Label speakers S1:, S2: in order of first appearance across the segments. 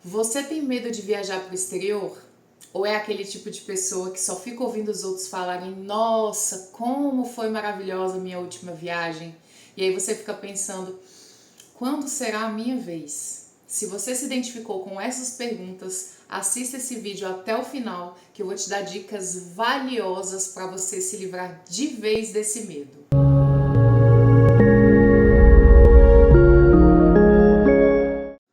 S1: Você tem medo de viajar para o exterior? Ou é aquele tipo de pessoa que só fica ouvindo os outros falarem: nossa, como foi maravilhosa a minha última viagem? E aí você fica pensando: quando será a minha vez? Se você se identificou com essas perguntas, assista esse vídeo até o final, que eu vou te dar dicas valiosas para você se livrar de vez desse medo.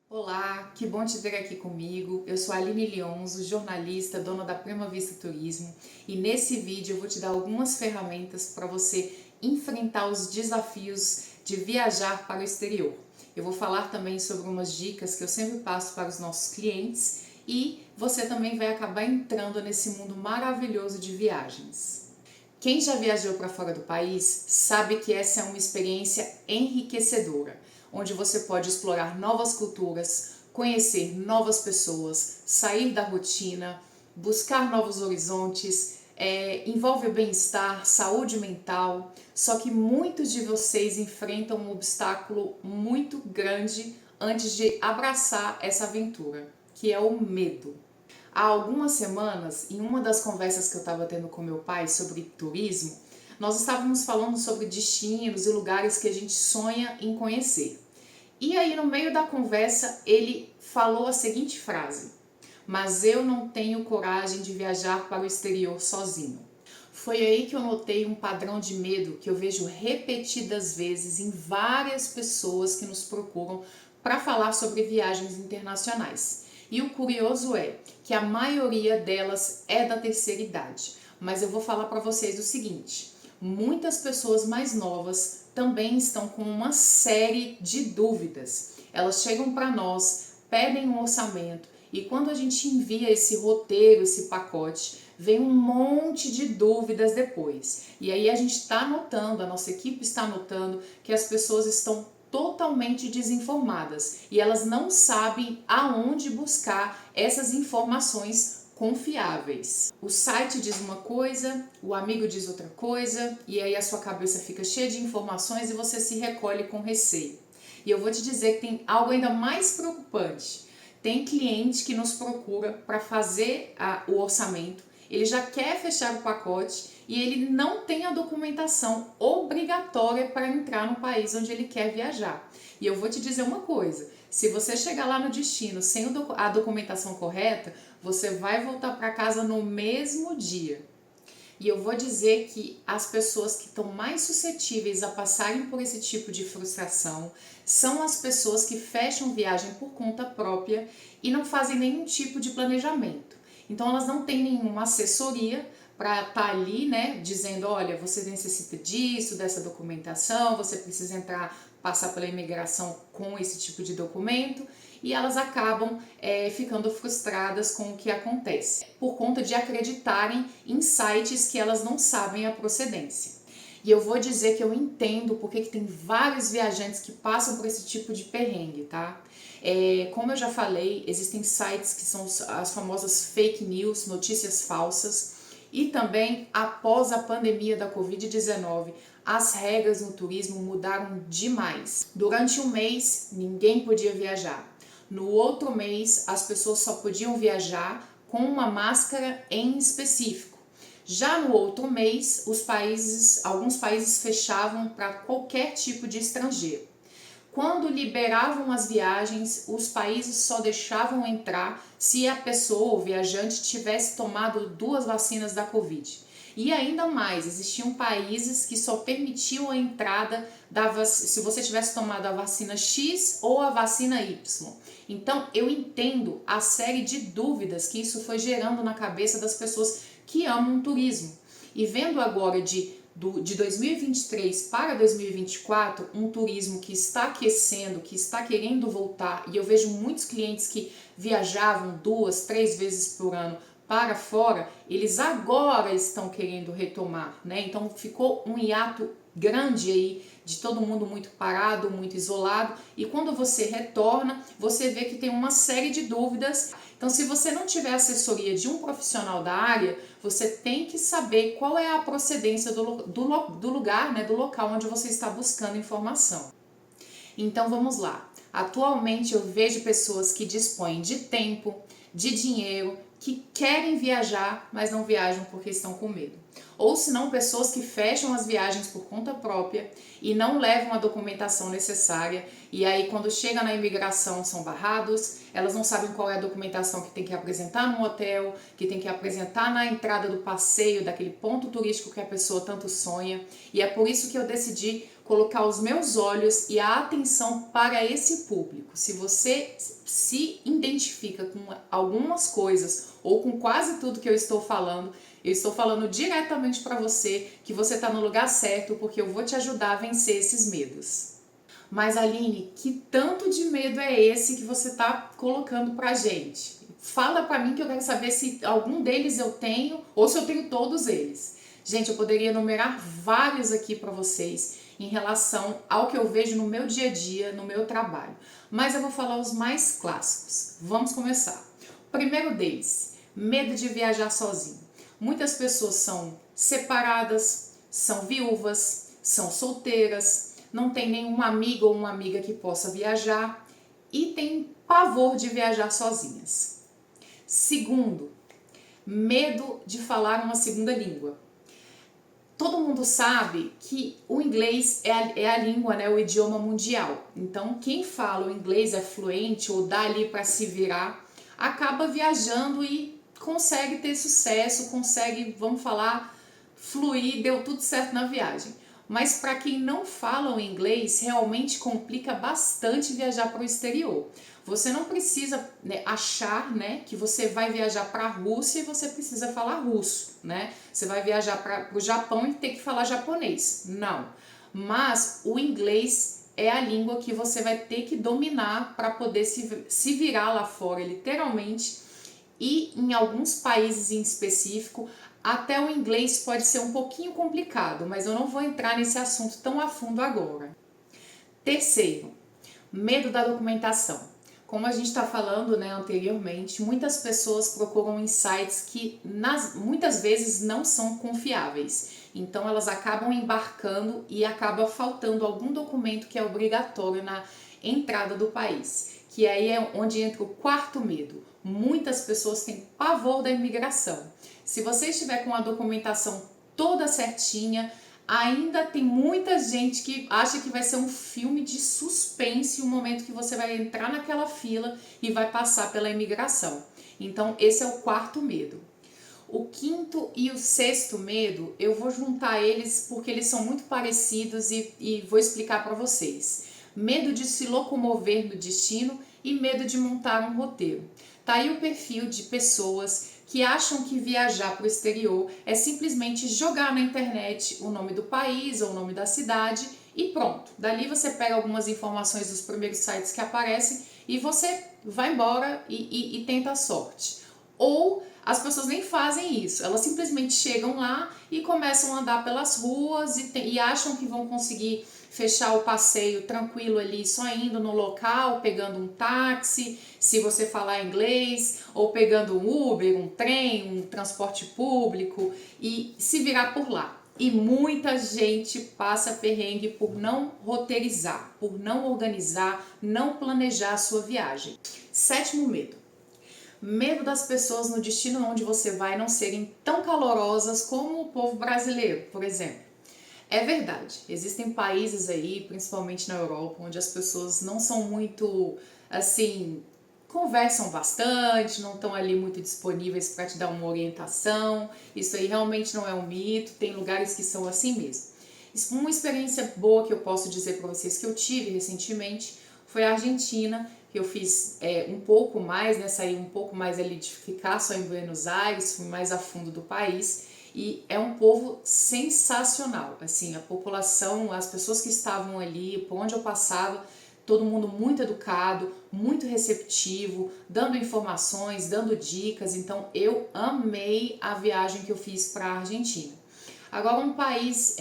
S1: Olá, que bom te ter aqui comigo. Eu sou a Aline Lionzo, jornalista, dona da Prima Vista Turismo, e nesse vídeo eu vou te dar algumas ferramentas para você enfrentar os desafios de viajar para o exterior. Eu vou falar também sobre umas dicas que eu sempre passo para os nossos clientes e você também vai acabar entrando nesse mundo maravilhoso de viagens. Quem já viajou para fora do país sabe que essa é uma experiência enriquecedora, onde você pode explorar novas culturas, conhecer novas pessoas, sair da rotina, buscar novos horizontes, envolve bem-estar, saúde mental, só que muitos de vocês enfrentam um obstáculo muito grande antes de abraçar essa aventura, que é o medo. Há algumas semanas, em uma das conversas que eu estava tendo com meu pai sobre turismo, nós estávamos falando sobre destinos e lugares que a gente sonha em conhecer. E aí, no meio da conversa, ele falou a seguinte frase: mas eu não tenho coragem de viajar para o exterior sozinho. Foi aí que eu notei um padrão de medo que eu vejo repetidas vezes em várias pessoas que nos procuram para falar sobre viagens internacionais. E o curioso é que a maioria delas é da terceira idade. Mas eu vou falar para vocês o seguinte: muitas pessoas mais novas também estão com uma série de dúvidas. Elas chegam para nós, pedem um orçamento e quando a gente envia esse roteiro, esse pacote, vem um monte de dúvidas depois. E aí a gente está notando, a nossa equipe está notando que as pessoas estão totalmente desinformadas e elas não sabem aonde buscar essas informações confiáveis. O site diz uma coisa, o amigo diz outra coisa, e aí a sua cabeça fica cheia de informações e você se recolhe com receio. E eu vou te dizer que tem algo ainda mais preocupante. Tem cliente que nos procura para fazer o orçamento, ele já quer fechar o pacote e ele não tem a documentação obrigatória para entrar no país onde ele quer viajar. E eu vou te dizer uma coisa: se você chegar lá no destino sem a documentação correta, você vai voltar para casa no mesmo dia. E eu vou dizer que as pessoas que estão mais suscetíveis a passarem por esse tipo de frustração são as pessoas que fecham viagem por conta própria e não fazem nenhum tipo de planejamento. Então elas não têm nenhuma assessoria para estar ali, né, dizendo: olha, você necessita disso, dessa documentação, você precisa passar pela imigração com esse tipo de documento, e elas acabam ficando frustradas com o que acontece, por conta de acreditarem em sites que elas não sabem a procedência. E eu vou dizer que eu entendo porque que tem vários viajantes que passam por esse tipo de perrengue, tá? Como eu já falei, existem sites que são as famosas fake news, notícias falsas, e também após a pandemia da Covid-19, as regras no turismo mudaram demais. Durante um mês, ninguém podia viajar. No outro mês, as pessoas só podiam viajar com uma máscara em específico. Já no outro mês, alguns países fechavam para qualquer tipo de estrangeiro. Quando liberavam as viagens, os países só deixavam entrar se a pessoa, o viajante, tivesse tomado 2 vacinas da Covid. E ainda mais, existiam países que só permitiam a entrada se você tivesse tomado a vacina X ou a vacina Y. Então, eu entendo a série de dúvidas que isso foi gerando na cabeça das pessoas que amam o turismo. E vendo agora de 2023 para 2024, um turismo que está aquecendo, que está querendo voltar, e eu vejo muitos clientes que viajavam 2, 3 vezes por ano para fora, eles agora estão querendo retomar, né? Então ficou um hiato grande aí de todo mundo muito parado, muito isolado, e quando você retorna, você vê que tem uma série de dúvidas. Então, se você não tiver assessoria de um profissional da área, você tem que saber qual é a procedência do lugar, né, do local onde você está buscando informação. Então, vamos lá. Atualmente eu vejo pessoas que dispõem de tempo, de dinheiro, que querem viajar, mas não viajam porque estão com medo. Ou se não, pessoas que fecham as viagens por conta própria e não levam a documentação necessária, e aí quando chega na imigração são barrados, elas não sabem qual é a documentação que tem que apresentar no hotel, que tem que apresentar na entrada do passeio, daquele ponto turístico que a pessoa tanto sonha, e é por isso que eu decidi colocar os meus olhos e a atenção para esse público. Se você se identifica com algumas coisas ou com quase tudo que eu estou falando diretamente para você, que você está no lugar certo, porque eu vou te ajudar a vencer esses medos. Mas Aline, que tanto de medo é esse que você está colocando pra gente? Fala pra mim que eu quero saber se algum deles eu tenho ou se eu tenho todos eles. Gente, eu poderia enumerar vários aqui para vocês em relação ao que eu vejo no meu dia a dia, no meu trabalho. Mas eu vou falar os mais clássicos. Vamos começar. O primeiro deles, medo de viajar sozinho. Muitas pessoas são separadas, são viúvas, são solteiras, não tem nenhum amigo ou uma amiga que possa viajar e tem pavor de viajar sozinhas. Segundo, medo de falar uma segunda língua. Todo mundo sabe que o inglês é a língua, né, o idioma mundial. Então, quem fala o inglês é fluente ou dá ali para se virar, acaba viajando e consegue ter sucesso, consegue, vamos falar, fluir, deu tudo certo na viagem. Mas para quem não fala o inglês, realmente complica bastante viajar para o exterior. Você não precisa, né, achar, né, que você vai viajar para a Rússia e você precisa falar russo, né? Você vai viajar para o Japão e ter que falar japonês. Não. Mas o inglês é a língua que você vai ter que dominar para poder se virar lá fora, literalmente. E em alguns países em específico, até o inglês pode ser um pouquinho complicado, mas eu não vou entrar nesse assunto tão a fundo agora. Terceiro, medo da documentação. Como a gente está falando, né, anteriormente, muitas pessoas procuram em sites que muitas vezes não são confiáveis. Então elas acabam embarcando e acaba faltando algum documento que é obrigatório na entrada do país. Que aí é onde entra o quarto medo. Muitas pessoas têm pavor da imigração. Se você estiver com a documentação toda certinha, ainda tem muita gente que acha que vai ser um filme de suspense o momento que você vai entrar naquela fila e vai passar pela imigração. Então, esse é o quarto medo. O quinto e o sexto medo, eu vou juntar eles porque eles são muito parecidos e vou explicar para vocês. Medo de se locomover no destino e medo de montar um roteiro. Tá aí o perfil de pessoas que acham que viajar para o exterior é simplesmente jogar na internet o nome do país ou o nome da cidade e pronto. Dali você pega algumas informações dos primeiros sites que aparecem e você vai embora e tenta a sorte. Ou as pessoas nem fazem isso, elas simplesmente chegam lá e começam a andar pelas ruas e acham que vão conseguir fechar o passeio tranquilo ali, só indo no local, pegando um táxi, se você falar inglês, ou pegando um Uber, um trem, um transporte público e se virar por lá. E muita gente passa perrengue por não roteirizar, por não organizar, não planejar a sua viagem. Sétimo medo. Medo das pessoas no destino onde você vai não serem tão calorosas como o povo brasileiro, por exemplo. É verdade, existem países aí, principalmente na Europa, onde as pessoas não são muito, assim, conversam bastante, não estão ali muito disponíveis para te dar uma orientação. Isso aí realmente não é um mito, tem lugares que são assim mesmo. Uma experiência boa que eu posso dizer para vocês que eu tive recentemente foi a Argentina, que eu fiz um pouco mais, né, saí um pouco mais ali de ficar só em Buenos Aires, fui mais a fundo do país. E é um povo sensacional, assim, a população, as pessoas que estavam ali, por onde eu passava, todo mundo muito educado, muito receptivo, dando informações, dando dicas, então eu amei a viagem que eu fiz para a Argentina. Agora um país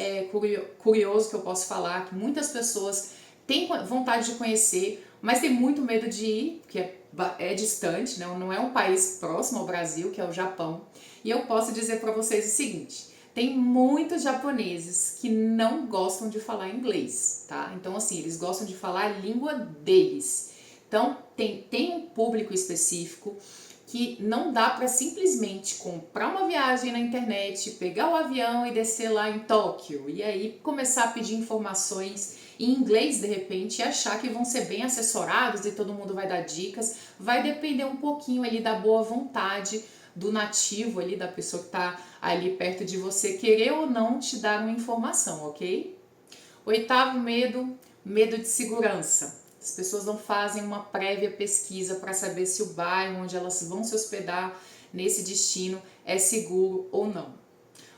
S1: curioso que eu posso falar, que muitas pessoas têm vontade de conhecer, mas tem muito medo de ir, porque é distante, né? Não é um país próximo ao Brasil, que é o Japão. E eu posso dizer para vocês o seguinte, tem muitos japoneses que não gostam de falar inglês, tá? Então, assim, eles gostam de falar a língua deles. Então, tem um público específico que não dá para simplesmente comprar uma viagem na internet, pegar o avião e descer lá em Tóquio, e aí começar a pedir informações em inglês de repente e achar que vão ser bem assessorados e todo mundo vai dar dicas. Vai depender um pouquinho ali da boa vontade do nativo ali, da pessoa que está ali perto de você, querer ou não te dar uma informação, ok? Oitavo medo, medo de segurança. As pessoas não fazem uma prévia pesquisa para saber se o bairro onde elas vão se hospedar nesse destino é seguro ou não.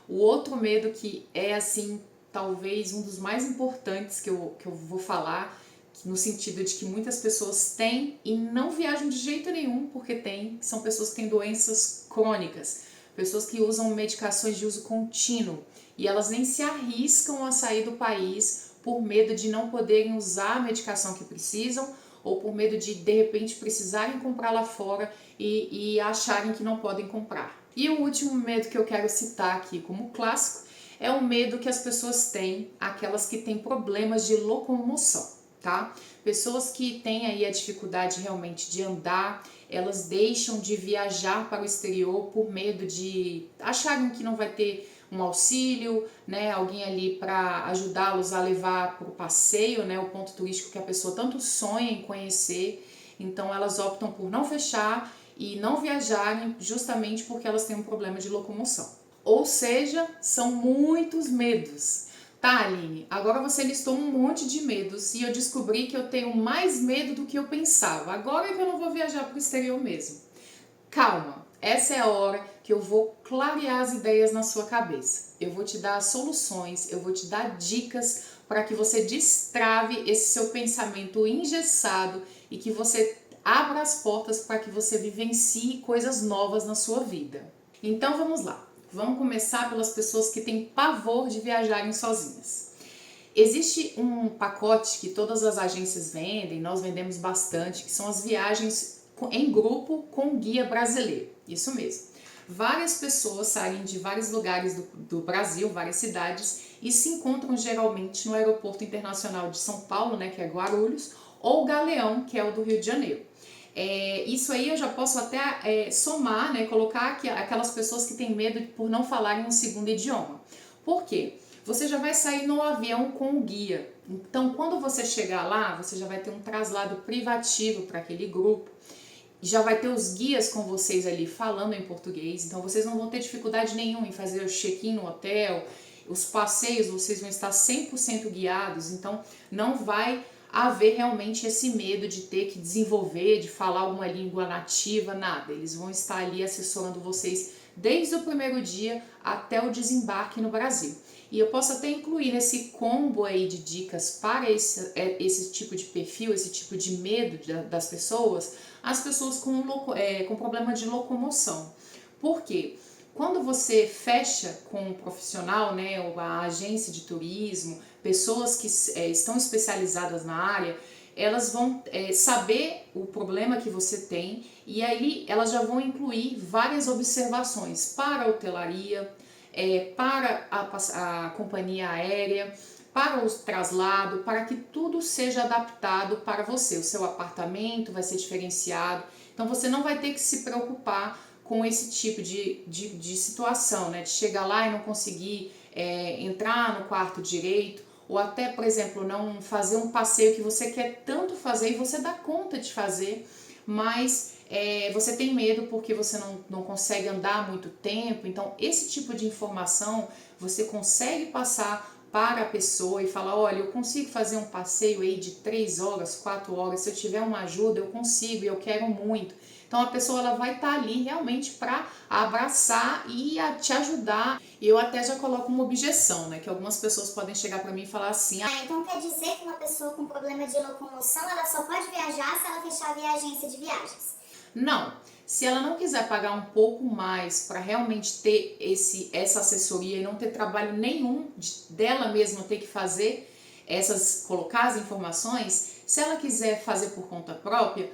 S1: O outro medo que é assim, talvez um dos mais importantes que eu vou falar, no sentido de que muitas pessoas têm e não viajam de jeito nenhum porque são pessoas que têm doenças crônicas, pessoas que usam medicações de uso contínuo e elas nem se arriscam a sair do país por medo de não poderem usar a medicação que precisam ou por medo de repente precisarem comprar lá fora e acharem que não podem comprar. E o último medo que eu quero citar aqui como clássico é o medo que as pessoas têm, aquelas que têm problemas de locomoção, tá? Pessoas que têm aí a dificuldade realmente de andar, elas deixam de viajar para o exterior por medo de acharem que não vai ter um auxílio, né, alguém ali para ajudá-los a levar para o passeio, né, o ponto turístico que a pessoa tanto sonha em conhecer. Então elas optam por não fechar e não viajarem justamente porque elas têm um problema de locomoção. Ou seja, são muitos medos. Tá, Aline, agora você listou um monte de medos e eu descobri que eu tenho mais medo do que eu pensava. Agora é que eu não vou viajar para o exterior mesmo. Calma, essa é a hora que eu vou clarear as ideias na sua cabeça. Eu vou te dar soluções, eu vou te dar dicas para que você destrave esse seu pensamento engessado e que você abra as portas para que você vivencie coisas novas na sua vida. Então vamos lá, vamos começar pelas pessoas que têm pavor de viajarem sozinhas. Existe um pacote que todas as agências vendem, nós vendemos bastante, que são as viagens em grupo com guia brasileiro, isso mesmo. Várias pessoas saem de vários lugares do Brasil, várias cidades, e se encontram geralmente no Aeroporto Internacional de São Paulo, né, que é Guarulhos, ou Galeão, que é o do Rio de Janeiro. Isso aí eu já posso até somar, né, colocar aqui aquelas pessoas que têm medo por não falarem um segundo idioma. Por quê? Você já vai sair no avião com o guia. Então, quando você chegar lá, você já vai ter um traslado privativo para aquele grupo. Já vai ter os guias com vocês ali falando em português, então vocês não vão ter dificuldade nenhuma em fazer o check-in no hotel, os passeios vocês vão estar 100% guiados, então não vai haver realmente esse medo de ter que desenvolver, de falar alguma língua nativa, nada. Eles vão estar ali assessorando vocês desde o primeiro dia até o desembarque no Brasil. E eu posso até incluir nesse combo aí de dicas para esse tipo de perfil, esse tipo de medo das pessoas, as pessoas com problema de locomoção. Por quê? Quando você fecha com um profissional, né, ou a agência de turismo, pessoas que estão especializadas na área, elas vão saber o problema que você tem e aí elas já vão incluir várias observações para a hotelaria, para a companhia aérea, para o traslado, para que tudo seja adaptado para você. O seu apartamento vai ser diferenciado, então você não vai ter que se preocupar com esse tipo de situação, né? De chegar lá e não conseguir entrar no quarto direito, ou até, por exemplo, não fazer um passeio que você quer tanto fazer e você dá conta de fazer, mas você tem medo porque você não consegue andar muito tempo. Então, esse tipo de informação você consegue passar para a pessoa e falar, olha, eu consigo fazer um passeio aí de 3 horas, 4 horas, se eu tiver uma ajuda eu consigo e eu quero muito. Então a pessoa ela vai estar ali realmente para abraçar e te ajudar. E eu até já coloco uma objeção, né, que algumas pessoas podem chegar para mim e falar assim,
S2: então quer dizer que uma pessoa com problema de locomoção, ela só pode viajar se ela fechar via agência de viagens?
S1: Não, se ela não quiser pagar um pouco mais para realmente ter essa assessoria e não ter trabalho nenhum dela mesma ter que fazer colocar as informações, se ela quiser fazer por conta própria,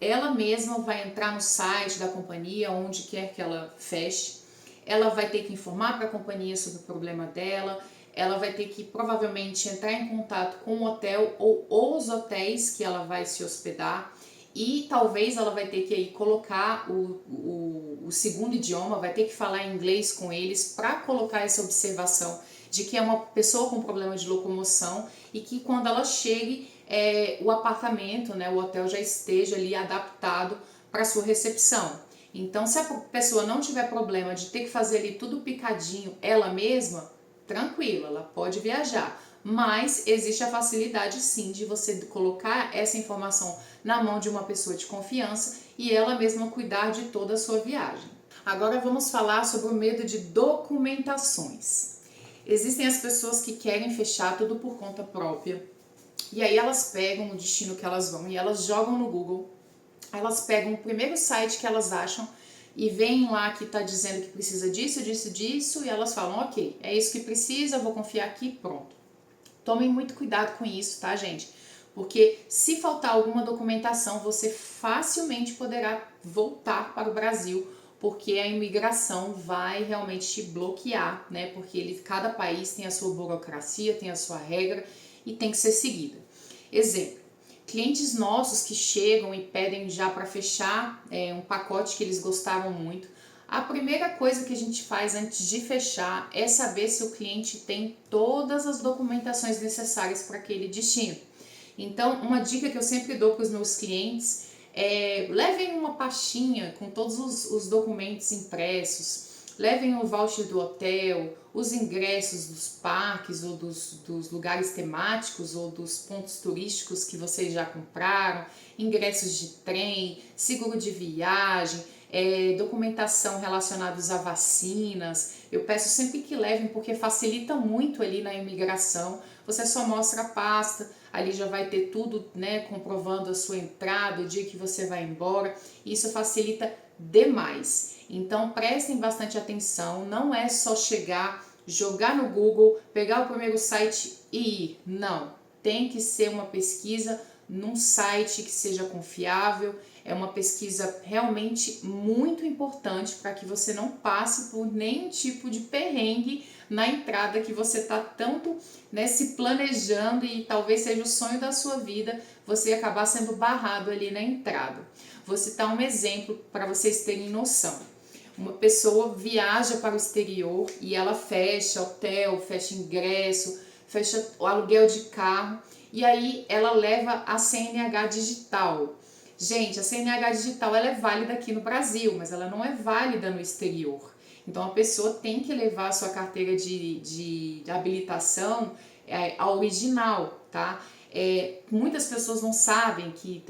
S1: ela mesma vai entrar no site da companhia, onde quer que ela feche, ela vai ter que informar para a companhia sobre o problema dela, ela vai ter que provavelmente entrar em contato com o hotel ou os hotéis que ela vai se hospedar, e talvez ela vai ter que aí colocar o segundo idioma, vai ter que falar inglês com eles para colocar essa observação de que é uma pessoa com problema de locomoção e que quando ela chegue, o apartamento, né, o hotel já esteja ali adaptado para sua recepção. Então, se a pessoa não tiver problema de ter que fazer ali tudo picadinho ela mesma, tranquilo, ela pode viajar. Mas existe a facilidade sim de você colocar essa informação na mão de uma pessoa de confiança e ela mesma cuidar de toda a sua viagem. Agora vamos falar sobre o medo de documentações. Existem as pessoas que querem fechar tudo por conta própria e aí elas pegam o destino que elas vão e elas jogam no Google, elas pegam o primeiro site que elas acham e veem lá que está dizendo que precisa disso, disso, disso, e elas falam, ok, é isso que precisa, vou confiar aqui, pronto. Tomem muito cuidado com isso, tá, gente? Porque se faltar alguma documentação, você facilmente poderá voltar para o Brasil, porque a imigração vai realmente te bloquear, né? Porque cada país tem a sua burocracia, tem a sua regra e tem que ser seguida. Exemplo. Clientes nossos que chegam e pedem já para fechar um pacote que eles gostaram muito, a primeira coisa que a gente faz antes de fechar é saber se o cliente tem todas as documentações necessárias para aquele destino. Então, uma dica que eu sempre dou para os meus clientes é levem uma pastinha com todos os documentos impressos, levem o voucher do hotel, os ingressos dos parques ou dos lugares temáticos ou dos pontos turísticos que vocês já compraram, ingressos de trem, seguro de viagem, documentação relacionados a vacinas. Eu peço sempre que levem porque facilita muito ali na imigração. Você só mostra a pasta, ali já vai ter tudo, né, comprovando a sua entrada, o dia que você vai embora. Isso facilita demais. Então prestem bastante atenção, não é só chegar, jogar no Google, pegar o primeiro site e ir. Não, tem que ser uma pesquisa num site que seja confiável, é uma pesquisa realmente muito importante para que você não passe por nenhum tipo de perrengue na entrada que você está tanto, né, se planejando e talvez seja o sonho da sua vida você acabar sendo barrado ali na entrada. Vou citar um exemplo para vocês terem noção. Uma pessoa viaja para o exterior e ela fecha hotel, fecha ingresso, fecha o aluguel de carro e aí ela leva a CNH digital. Gente, a CNH digital ela é válida aqui no Brasil, mas ela não é válida no exterior. Então a pessoa tem que levar a sua carteira de habilitação a original, tá? Muitas pessoas não sabem que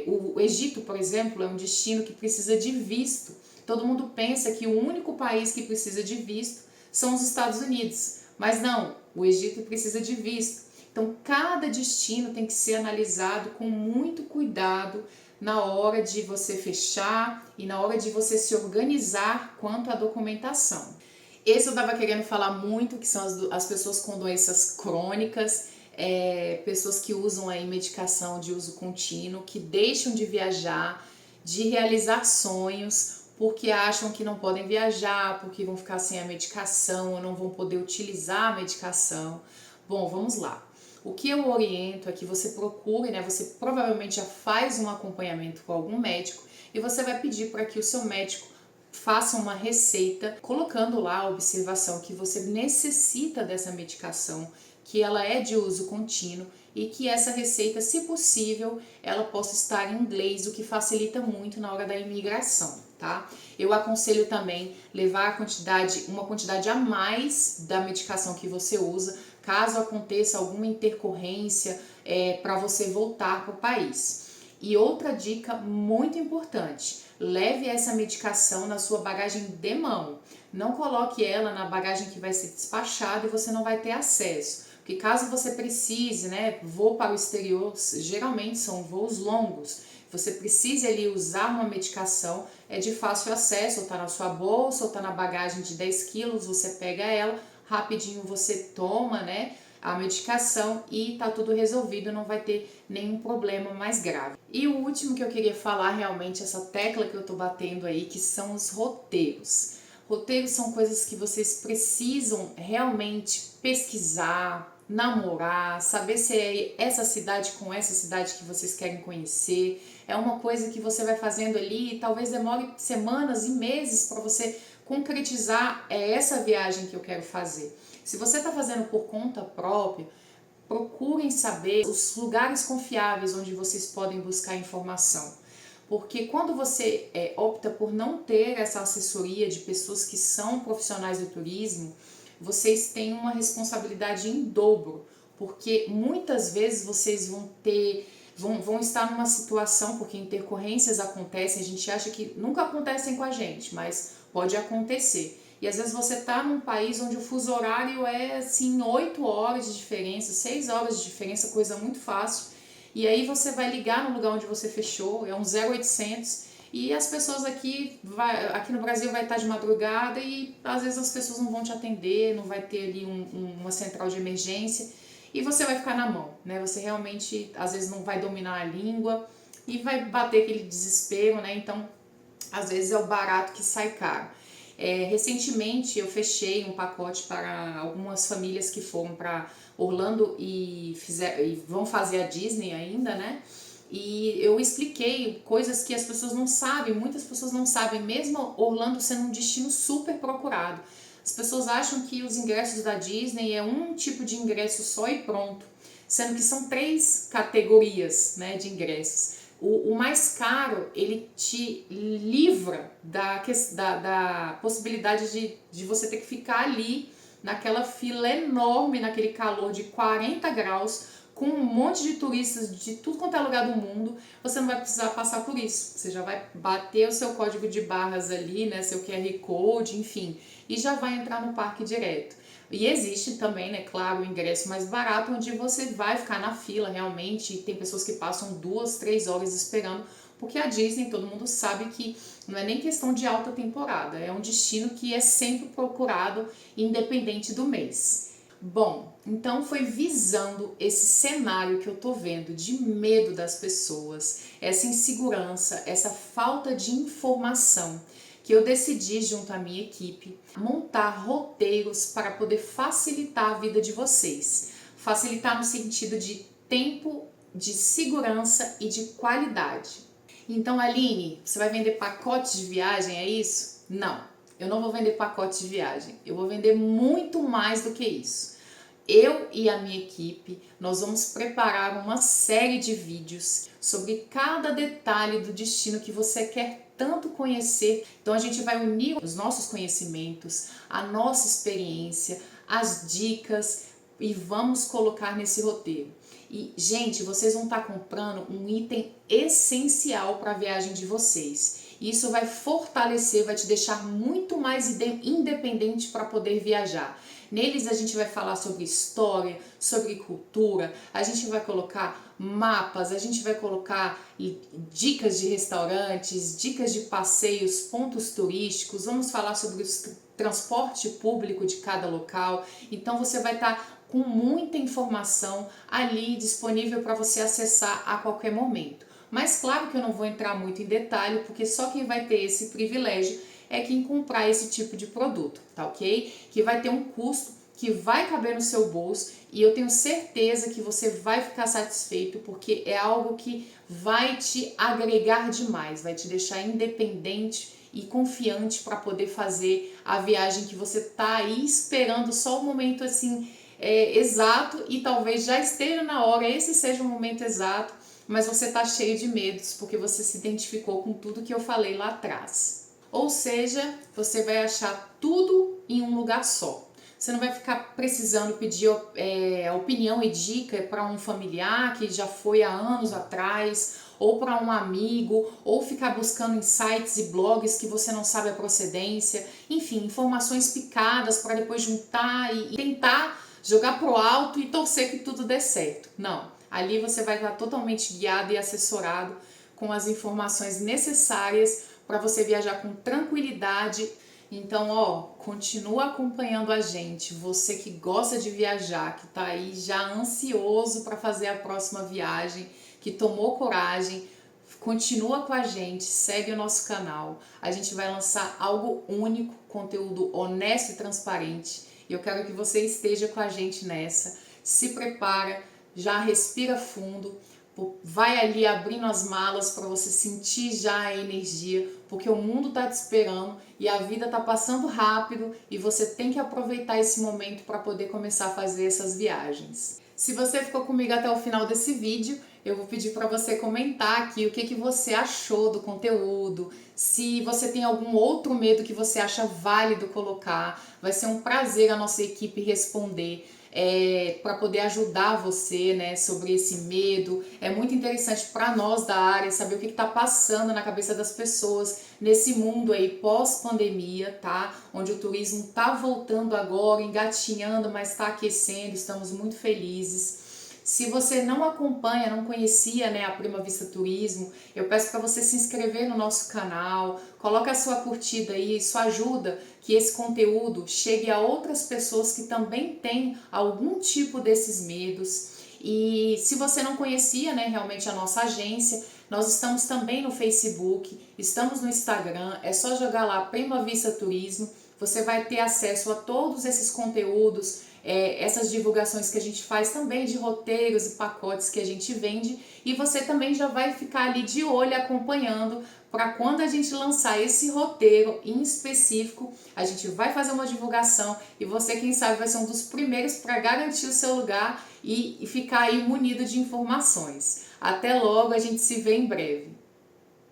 S1: o Egito, por exemplo, é um destino que precisa de visto. Todo mundo pensa que o único país que precisa de visto são os Estados Unidos, mas não, o Egito precisa de visto. Então, cada destino tem que ser analisado com muito cuidado na hora de você fechar e na hora de você se organizar quanto à documentação. Esse eu estava querendo falar muito, que são as pessoas com doenças crônicas, pessoas que usam aí medicação de uso contínuo, que deixam de viajar, de realizar sonhos, porque acham que não podem viajar, porque vão ficar sem a medicação, ou não vão poder utilizar a medicação. Bom, vamos lá. O que eu oriento é que você procure, né? Você provavelmente já faz um acompanhamento com algum médico e você vai pedir para que o seu médico faça uma receita, colocando lá a observação que você necessita dessa medicação, que ela é de uso contínuo e que essa receita, se possível, ela possa estar em inglês, o que facilita muito na hora da imigração, tá? Eu aconselho também levar uma quantidade a mais da medicação que você usa, caso aconteça alguma intercorrência para você voltar para o país. E outra dica muito importante, leve essa medicação na sua bagagem de mão. Não coloque ela na bagagem que vai ser despachada e você não vai ter acesso. Porque caso você precise, né, voo para o exterior, geralmente são voos longos, você precise ali usar uma medicação, é de fácil acesso, ou está na sua bolsa, ou está na bagagem de 10 quilos, você pega ela, rapidinho você toma, né, a medicação e tá tudo resolvido, não vai ter nenhum problema mais grave. E o último que eu queria falar, realmente, essa tecla que eu tô batendo aí, que são os roteiros. Roteiros são coisas que vocês precisam realmente pesquisar, namorar, saber se é essa cidade com essa cidade que vocês querem conhecer. É uma coisa que você vai fazendo ali e talvez demore semanas e meses para você concretizar essa viagem que eu quero fazer. Se você está fazendo por conta própria, procurem saber os lugares confiáveis onde vocês podem buscar informação. Porque quando você opta por não ter essa assessoria de pessoas que são profissionais do turismo, vocês têm uma responsabilidade em dobro, porque muitas vezes vocês vão estar numa situação, porque intercorrências acontecem, a gente acha que nunca acontecem com a gente, mas pode acontecer. E às vezes você está num país onde o fuso horário é assim 8 horas de diferença, 6 horas de diferença, coisa muito fácil. E aí você vai ligar no lugar onde você fechou, é um 0800, e as pessoas aqui no Brasil vai estar de madrugada e às vezes as pessoas não vão te atender, não vai ter ali uma central de emergência e você vai ficar na mão, né? Você realmente às vezes não vai dominar a língua e vai bater aquele desespero, né? Então às vezes é o barato que sai caro. Recentemente eu fechei um pacote para algumas famílias que foram para Orlando e vão fazer a Disney ainda, né? E eu expliquei coisas que as pessoas não sabem, muitas pessoas não sabem, mesmo Orlando sendo um destino super procurado. As pessoas acham que os ingressos da Disney é um tipo de ingresso só e pronto, sendo que são 3 categorias, né, de ingressos. O mais caro, ele te livra da possibilidade de você ter que ficar ali naquela fila enorme, naquele calor de 40 graus, com um monte de turistas de tudo quanto é lugar do mundo. Você não vai precisar passar por isso. Você já vai bater o seu código de barras ali, né, seu QR Code, enfim, e já vai entrar no parque direto. E existe também, né, claro, o ingresso mais barato, onde você vai ficar na fila realmente, e tem pessoas que passam 2, 3 horas esperando, porque a Disney, todo mundo sabe que não é nem questão de alta temporada, é um destino que é sempre procurado, independente do mês. Bom, então foi visando esse cenário que eu tô vendo de medo das pessoas, essa insegurança, essa falta de informação, que eu decidi, junto à minha equipe, montar roteiros para poder facilitar a vida de vocês. Facilitar no sentido de tempo, de segurança e de qualidade. Então, Aline, você vai vender pacotes de viagem, é isso? Não, eu não vou vender pacotes de viagem. Eu vou vender muito mais do que isso. Eu e a minha equipe, nós vamos preparar uma série de vídeos sobre cada detalhe do destino que você quer tanto conhecer. Então a gente vai unir os nossos conhecimentos, a nossa experiência, as dicas e vamos colocar nesse roteiro. E, gente, vocês vão estar comprando um item essencial para a viagem de vocês. Isso vai fortalecer, vai te deixar muito mais independente para poder viajar. Neles a gente vai falar sobre história, sobre cultura, a gente vai colocar mapas, a gente vai colocar dicas de restaurantes, dicas de passeios, pontos turísticos, vamos falar sobre o transporte público de cada local. Então você vai estar com muita informação ali disponível para você acessar a qualquer momento. Mas claro que eu não vou entrar muito em detalhe, porque só quem vai ter esse privilégio é quem comprar esse tipo de produto, tá ok? Que vai ter um custo que vai caber no seu bolso e eu tenho certeza que você vai ficar satisfeito, porque é algo que vai te agregar demais, vai te deixar independente e confiante para poder fazer a viagem que você tá aí esperando só o momento assim exato, e talvez já esteja na hora, esse seja o momento exato, mas você tá cheio de medos porque você se identificou com tudo que eu falei lá atrás. Ou seja, você vai achar tudo em um lugar só. Você não vai ficar precisando pedir opinião e dica para um familiar que já foi há anos atrás, ou para um amigo, ou ficar buscando em sites e blogs que você não sabe a procedência. Enfim, informações picadas para depois juntar e tentar jogar pro alto e torcer que tudo dê certo. Não, ali você vai estar totalmente guiado e assessorado com as informações necessárias para você viajar com tranquilidade. Então, continua acompanhando a gente, você que gosta de viajar, que está aí já ansioso para fazer a próxima viagem, que tomou coragem, Continua com a gente, segue o nosso canal. A gente vai lançar algo único, conteúdo honesto e transparente. E eu quero que você esteja com a gente nessa. Se prepara, já respira fundo. Vai ali abrindo as malas para você sentir já a energia, porque o mundo está te esperando e a vida está passando rápido e você tem que aproveitar esse momento para poder começar a fazer essas viagens. Se você ficou comigo até o final desse vídeo, eu vou pedir para você comentar aqui o que você achou do conteúdo, se você tem algum outro medo que você acha válido colocar. Vai ser um prazer a nossa equipe responder. Para poder ajudar você, né, sobre esse medo. É muito interessante para nós da área saber o que está passando na cabeça das pessoas nesse mundo aí pós-pandemia, tá? Onde o turismo está voltando agora, engatinhando, mas está aquecendo, estamos muito felizes. Se você não acompanha, não conhecia, né, a Prima Vista Turismo, eu peço para você se inscrever no nosso canal, coloca a sua curtida aí, isso ajuda que esse conteúdo chegue a outras pessoas que também têm algum tipo desses medos. E se você não conhecia, né, realmente a nossa agência, nós estamos também no Facebook, estamos no Instagram, é só jogar lá Prima Vista Turismo, você vai ter acesso a todos esses conteúdos, essas divulgações que a gente faz também de roteiros e pacotes que a gente vende, e você também já vai ficar ali de olho acompanhando para quando a gente lançar esse roteiro em específico, a gente vai fazer uma divulgação e você, quem sabe, vai ser um dos primeiros para garantir o seu lugar e ficar aí munido de informações. Até logo, a gente se vê em breve.